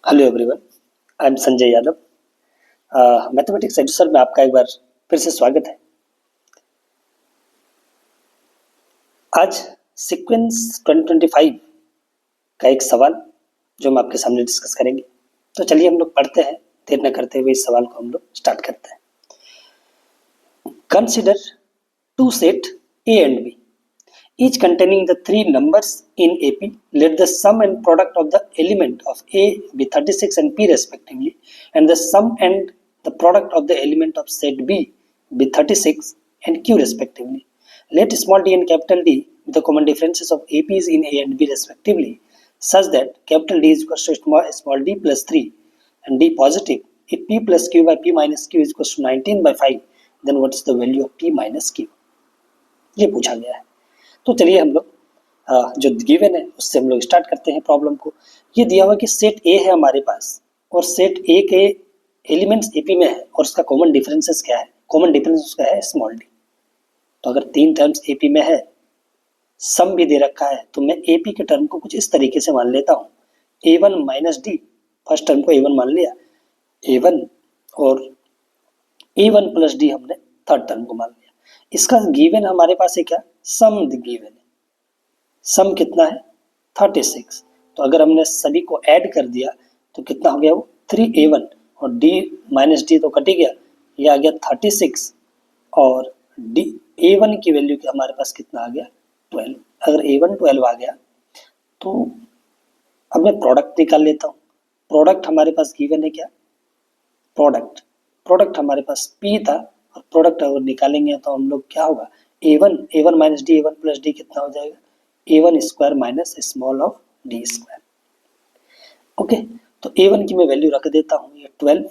Hello everyone, I am Sanjay Yadav. Mathematics Edusir में आपका एक बार फिर से स्वागत है। आज सीक्वेंस 2025 का एक सवाल जो हम आपके सामने डिस्कस करेंगे। तो चलिए हम लोग पढ़ते हैं, देर न करते हुए इस सवाल को हम लोग स्टार्ट करते हैं। Consider to set A and B, each containing the three numbers in AP. Let the sum and product of the element of A be 36 and P respectively, and the sum and the product of the element of set B be 36 and Q respectively. Let small d and capital D be the common differences of APs in A and B respectively, such that capital D is equal to small d plus 3 and D positive. If P plus Q by P minus Q is equal to 19 by 5, then what is the value of P minus Q? ये पूछा गया है। तो चलिए हम लोग जो given है उससे हम लोग स्टार्ट करते हैं प्रॉब्लम को। ये दिया हुआ कि सेट ए है हमारे पास और सेट ए के एलिमेंट्स एपी में है और उसका कॉमन डिफरेंसेस क्या है? कॉमन डिफरेंस उसका है स्मॉल डी। तो अगर तीन टर्म्स एपी में है, सम भी दे रखा है, तो मैं एपी के टर्म को कुछ इस तरीके से मान लेता हूँ। A1 minus D, first term को ए1 मान लिया, ए1 और ए1 प्लस डी हमने थर्ड टर्म को मान लिया। इसका गिवन हमारे पास है क्या? सम गिवन है। सम कितना है? 36। तो अगर हमने सभी को ऐड कर दिया तो कितना हो गया? वो 3a1 और d माइनस डी तो कट ही गया, ये आ गया 36 और डी a1 की वैल्यू हमारे पास कितना आ गया? 12। अगर a1 12 आ गया तो अब मैं प्रोडक्ट निकाल लेता हूँ। प्रोडक्ट हमारे पास गिवन है क्या? प्रोडक्ट हमारे पास p था और प्रोडक्ट अगर निकालेंगे तो हम लोग क्या होगा? a1 minus D a1 plus D कितना हो जाएगा? a1 square minus small of D square. Okay, तो a1 की मैं वैल्यू रख देता हूँ, ये 12,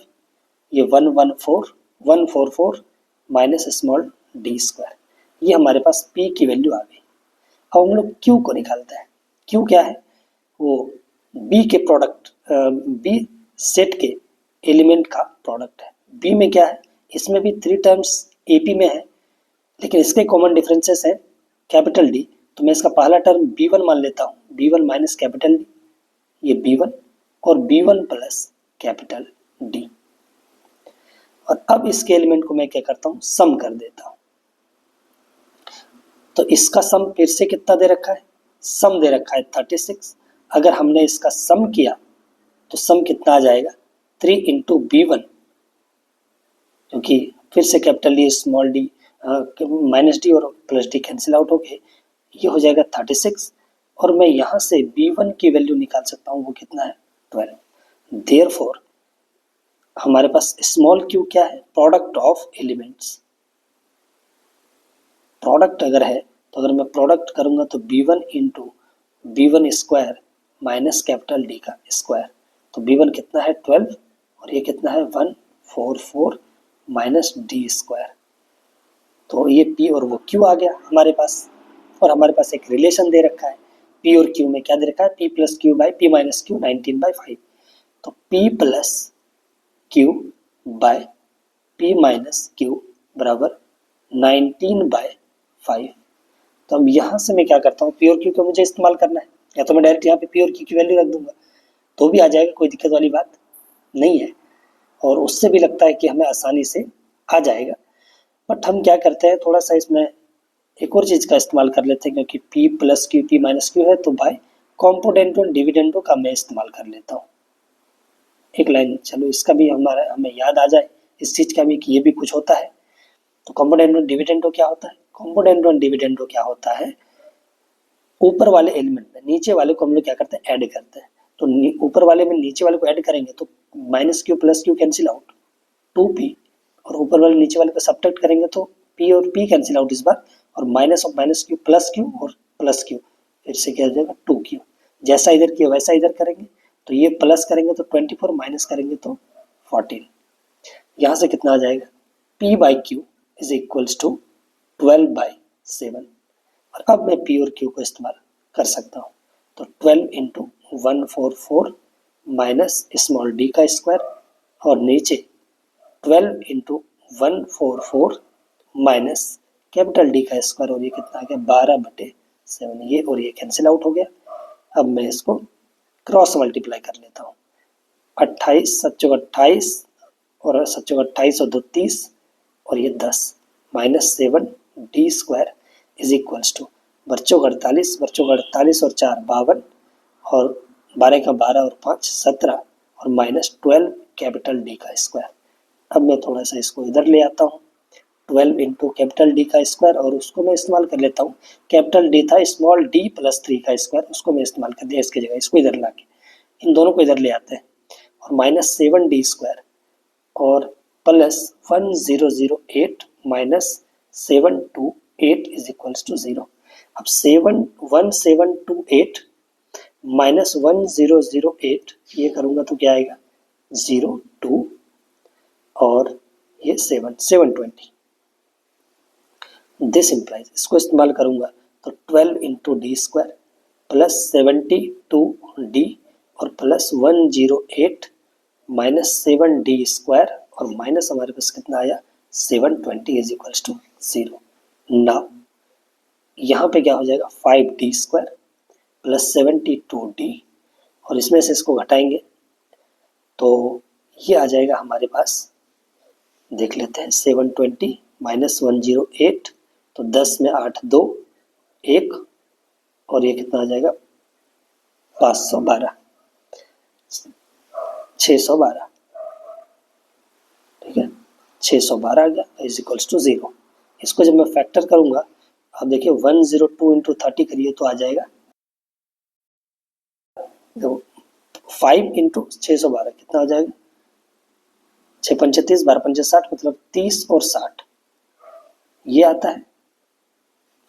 ये 144 माइनस स्मॉल डी स्क्वायर। ये हमारे पास p की वैल्यू आ गई। अब हम लोग q को निकालते हैं। q क्या है? वो b के प्रोडक्ट, b सेट के एलिमेंट का प्रोडक्ट है। b में क्या है? इसमें भी थ्री टर्म्स AP में है, लेकिन इसके कॉमन डिफरेंसेस है कैपिटल D। तो मैं इसका पहला टर्म B1 मान लेता हूँ, B1 माइनस कैपिटल D, ये B1 और B1 प्लस कैपिटल D। और अब इसके एलिमेंट को मैं क्या करता हूँ? सम कर देता हूँ। तो इसका सम फिर से कितना दे रखा है? सम दे रखा है 36। अगर हमने इसका सम किया तो सम कितना आ जाएगा? 3 इंटू B1, क्योंकि फिर से capital D small D minus D और प्लस डी कैंसिल आउट हो गए, ये हो जाएगा 36। और मैं यहाँ से b1 की वैल्यू निकाल सकता हूँ, वो कितना है? 12। देयरफॉर हमारे पास स्मॉल q क्या है? Product of elements. प्रोडक्ट अगर है तो अगर मैं प्रोडक्ट करूँगा तो b1 into b1 square minus capital D का स्क्वायर। तो b1 कितना है? 12 और ये कितना है? 144 माइनस डी स्क्वायर। तो ये p और वो q आ गया हमारे पास। और हमारे पास एक रिलेशन दे रखा है, p और q में क्या दे रखा है? p plus q by p minus q 19 by 5। तो p plus q by p minus q बराबर 19 बाय 5। तो अब यहाँ से मैं क्या करता हूँ? p और q को मुझे इस्तेमाल करना है, या तो मैं डायरेक्ट यहाँ पे p और q की वैल्यू रख दूंगा तो भी आ जाएगा, कोई दिक्कत वाली बात नहीं है। और उससे भी लगता है कि हमें आसानी से आ जाएगा। बट हम क्या करते हैं, थोड़ा सा इसमें एक और चीज़ का इस्तेमाल कर लेते हैं, क्योंकि p plus Q p minus Q है तो बाय कॉम्पोनेंटो एंड डिविडेंडो का मैं इस्तेमाल कर लेता हूँ। एक लाइन चलो इसका भी हमें याद आ जाए इस चीज़ का भी कि ये भी कुछ होता है। तो कॉम्पोनेंटो एंड डिविडेंडो क्या होता है? कॉम्पोनेंटो एंड डिविडेंडो क्या होता है? ऊपर वाले एलिमेंट में नीचे वाले को हम लोग क्या करते हैं? ऐड करते हैं। तो ऊपर वाले में नीचे वाले को ऐड करेंगे तो minus Q plus Q cancel out, 2p, और ऊपर वाले नीचे वाले को सब्ट्रैक्ट करेंगे तो p और p कैंसिल आउट इस बार, और minus of minus Q plus Q और प्लस क्यू फिर से क्या हो जाएगा? 2q। जैसा इधर किया वैसा इधर करेंगे, तो ये प्लस करेंगे तो 24, माइनस करेंगे तो 14। यहाँ से कितना आ जाएगा? p by q is equals to 12 by 7। और अब मैं p और q को इस्तेमाल कर सकता हूँ। तो 12 इंटू 144 माइनस स्मॉल d का स्क्वायर और नीचे 12 इंटू 144 माइनस कैपिटल डी का स्क्वायर, और ये कितना आ गया? 12/7। ये और ये कैंसिल आउट हो गया। अब मैं इसको क्रॉस मल्टीप्लाई कर लेता हूँ। 28 सच्चों 28 और सच्चों 28 और 2 30 और ये 10 minus 7d² is equals to बच्चों का 48 और 4 52 और 12 का 12 और 5 17 और माइनस 12 कैपिटल डी का स्क्वायर। अब मैं थोड़ा सा इसको इधर ले आता हूँ, 12 इंटू कैपिटल डी का स्क्वायर और उसको मैं इस्तेमाल कर लेता हूँ। कैपिटल डी था स्मॉल डी प्लस 3 का स्क्वायर, उसको मैं इस्तेमाल कर दिया इसकी जगह, इसको इधर ला के इन दोनों को इधर ले आते हैं और माइनस 7d² और plus 1008 minus 728 is equals to 0। अब 1728 माइनस 1008 ये करूँगा तो क्या आएगा 0 2 और ये 720। दिस इम्प्लाइज इसको इस्तेमाल करूँगा तो 12 इंटू d² प्लस 72d और प्लस 108 माइनस 7d² और माइनस हमारे पास कितना आया 720 इज इक्वल्स टू 0। नाउ यहाँ पे क्या हो जाएगा 5d² प्लस 72d और इसमें से इसको घटाएंगे तो ये आ जाएगा हमारे पास, देख लेते हैं 720 माइनस 108 तो 10 में 8 2 1 और ये कितना आ जाएगा 512 612, ठीक है 612 आ गया इज इक्वल्स टू 0। इसको जब मैं फैक्टर करूंगा आप देखिए 102 इंटू 30 करिए तो आ जाएगा 5 इंटू 612 कितना आ जाएगा 6 पंचे 30 12 पंचे 60 मतलब 30 और 60 ये आता है।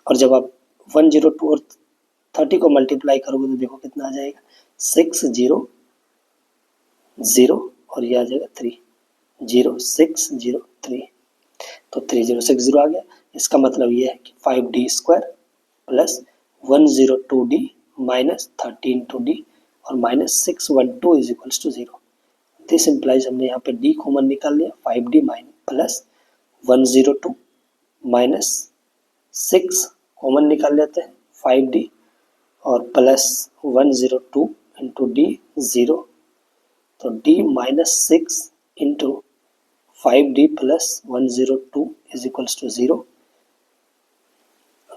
और जब आप 102 और 30 को मल्टीप्लाई करोगे तो देखो कितना आ जाएगा 600 और ये आ जाएगा 30603 तो 3060 आ गया। इसका मतलब ये है कि 5d² plus 102d minus 13d और minus 612 is equals to 0। This implies हमने यहाँ पे d कॉमन निकाल लिया 5d minus plus 102 minus 6 common निकाल लेते हैं 5d और प्लस 102 इंटू डी 0 तो d minus 6 into 5d plus 102 is equals to 0।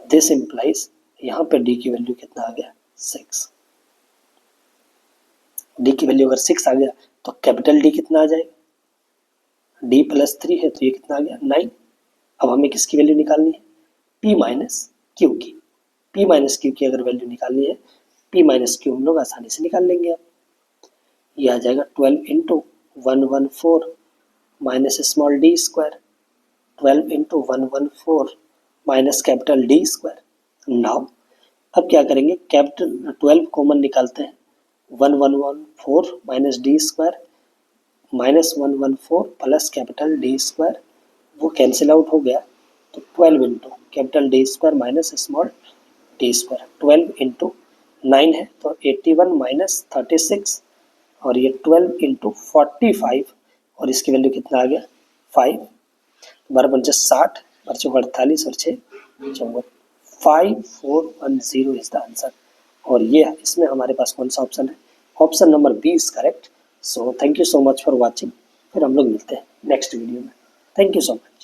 This implies यहाँ पे d की वैल्यू कितना आ गया 6। d की वैल्यू अगर 6 आ गया तो कैपिटल D कितना आ जाएगा d प्लस 3 है तो ये कितना आ गया 9। अब हमें किसकी वैल्यू निकालनी है p माइनस क्यू की। p माइनस क्यू की अगर वैल्यू निकालनी है p माइनस क्यू हम लोग आसानी से निकाल लेंगे। अब ये आ जाएगा 12 into 114 minus small d² 12 into 114 minus capital D²। Now अब क्या करेंगे कैपिटल 12 कॉमन निकालते हैं 1114 minus d² minus 114 plus capital D² वो कैंसिल आउट हो गया तो 12 into capital D² minus small d²। 12 into 9 है तो 81 माइनस 36 और ये 12 इंटू 45 और इसकी वैल्यू कितना आ गया 5 12 पंचे 60 बच्चों को 48 और 6 54 5410 इज द आंसर। और ये इसमें हमारे पास कौन सा ऑप्शन है option number B is correct. So thank you so much for watching. फिर हम लोग मिलते हैं नेक्स्ट वीडियो में। Thank you so much.